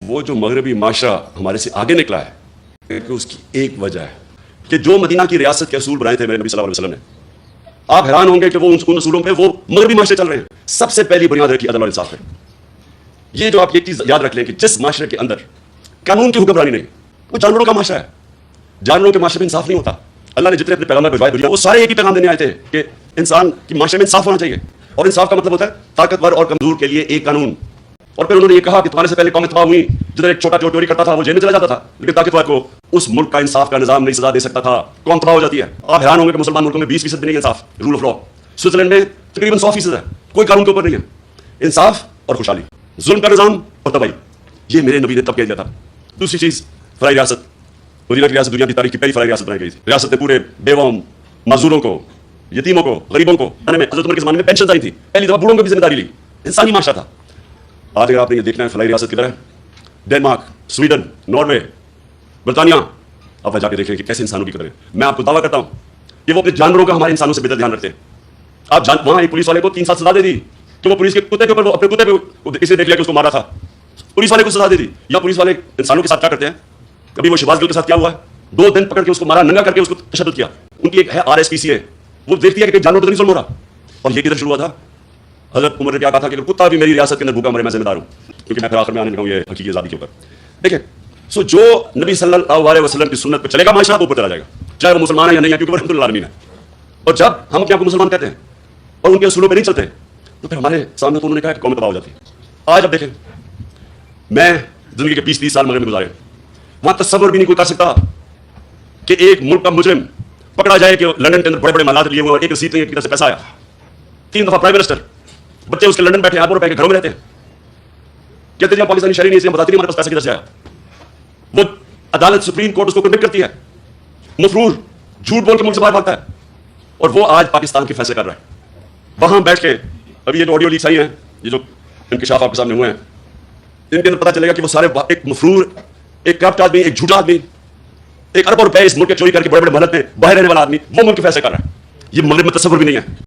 وہ جو مغربی معاشرہ ہمارے سے آگے نکلا ہے کہ اس کی ایک وجہ ہے کہ جو مدینہ کی ریاست کے اصول بنائے تھے میرے نبی صلی اللہ علیہ وسلم نے، آپ حیران ہوں گے کہ وہ ان اصولوں پہ وہ مغربی معاشرے چل رہے ہیں. سب سے پہلی بنیاد رکھی عدل اور انصاف ہے. یہ جو آپ یہ چیز یاد رکھ لیں کہ جس معاشرے کے اندر قانون کی حکمرانی نہیں، وہ جانوروں کا معاشرہ ہے. جانوروں کے معاشرے میں انصاف نہیں ہوتا. اللہ نے جتنے اپنے پیغام بھیجوائے دنیا وہ سارے ایک ہی پیغام دینے آئے تھے کہ انسان کی معاشرے میں انصاف ہونا چاہیے. اور انصاف کا مطلب ہوتا ہے طاقتور اور کمزور کے لیے ایک قانون. اور پھر انہوں نے یہ کہا کہ تمہارے سے پہلے قومیں تباہ ہوئی، جدھر ایک چھوٹا جو چوری کرتا تھا وہ جیل میں چلا جاتا تھا، لیکن طاقتور کو اس ملک کا انصاف کا نظام نہیں سزا دے سکتا تھا، قوم تباہ ہو جاتی ہے. آپ حیران ہوں گے کہ مسلمان ملکوں میں 20% بھی نہیں ہے انصاف، رول آف لا. سوئٹزرلینڈ میں تقریباً 100% ہے، کوئی قانون کے اوپر نہیں ہے. انصاف اور خوشحالی، ظلم کا نظام اور تباہی، یہ میرے نبی نے تب کہہ دیا تھا. دوسری چیز فلاحی ریاست. مدینہ کی ریاست دنیا کی تاریخ کی پہلی فلاحی ریاست بنائی گئی تھی. ریاست نے پورے بیواؤں، معذوروں کو، یتیموں کو، غریبوں کو. حضرت عمر کے زمانے میں پینشن آئی تھی، پہلی دفعہ بوڑھوں کو بھی ذمہ داری لی. انسانی معاشرہ تھا. آج اگر آپ نے یہ دیکھنا ہے فلاحی ریاست کدھر ہے، ڈینمارک، سویڈن، ناروے، برطانیہ، آپ جا کے دیکھیں کہ کیسے انسانوں کی قدر ہے. میں آپ کو دعویٰ کرتا ہوں کہ وہ اپنے جانوروں کا ہمارے انسانوں سے بہتر دھیان رکھتے ہیں. آپ وہاں ایک پولیس والے کو 3 سال سزا دے دی کہ وہ پولیس کے کتے کے اوپر اپنے کتے پہ اسے دیکھ لیا کہ اس کو مارا تھا، پولیس والے کو سزا دے دی. یا پولیس والے انسانوں کے ساتھ کیا کرتے ہیں، کبھی وہ شہباز گل کے ساتھ کیا ہوا ہے، 2 دن پکڑ کے اس کو مارا، ننگا کر کے اس کو تشدد کیا. ان کی ایک ہے RSPCA، وہ دیکھتی ہے کہ جانور تو نہیں ظلم ہو رہا. اور یہ کدھر شروع ہوا تھا؟ حضرت عمر نے کیا کہا تھا کہ اگر کتا بھی میری ریاست کے اندر بھوکا مرے میں ذمہ دار ہوں، کیونکہ میں پھر آخر میں آنے لگا ہوں یہ حقیقی آزادی کے اوپر. دیکھیں سو جو نبی صلی اللہ علیہ وسلم کی سنت پہ چلے گا معاشرہ وہ اوپر چلا جائے گا، چاہے وہ مسلمان ہے یا نہیں ہے، کیونکہ وہ رحمۃ اللہ عالمین ہے. اور جب ہم اپنے آپ کو مسلمان کہتے ہیں اور ان کے اصولوں پہ نہیں چلتے تو پھر ہمارے سامنے تو انہوں نے کہا کہ قوم تباہ ہو جاتی ہے. آج اب دیکھیں، میں زندگی کے 20-30 سال مغرب میں گزارے، وہاں تصور بھی نہیں کوئی کر سکتا کہ ایک ملک کا مجرم پکڑا جائے کہ لندن کے اندر بڑے بڑے مالات لیے ہوئے اور ایک رسید کی طرف سے پیسہ آیا. 3 دفعہ پرائم منسٹر، بچے اس کے لندن بیٹھے اربوں روپے کے گھروں میں رہتے ہیں. کہتے ہیں پاکستانی شہری نہیں، اس لیے بتاتی نہیں ہمارے پاس پیسے کدھر سے آیا. وہ عدالت سپریم کورٹ اس کو کنوکٹ کرتی ہے، مفرور جھوٹ بول کے ملک سے باہر بھاگتا ہے، اور وہ آج پاکستان کے فیصلے کر رہا ہے. وہاں بیٹھ کے ابھی یہ جو آڈیو لیکس آئی ہیں، یہ جو انکشاف آپ کے سامنے ہوئے ہیں، ان کے اندر پتہ چلے گا کہ وہ سارے ایک مفرور، ایک کرپٹ آدمی، ایک جھوٹا آدمی، ایک اربوں روپے اس ملک کے چوری کر کے بڑے بڑے محلت میں باہر رہنے والا آدمی وہ ملک کے فیصلے کر رہا ہے. یہ مغرب میں تصور بھی نہیں ہے.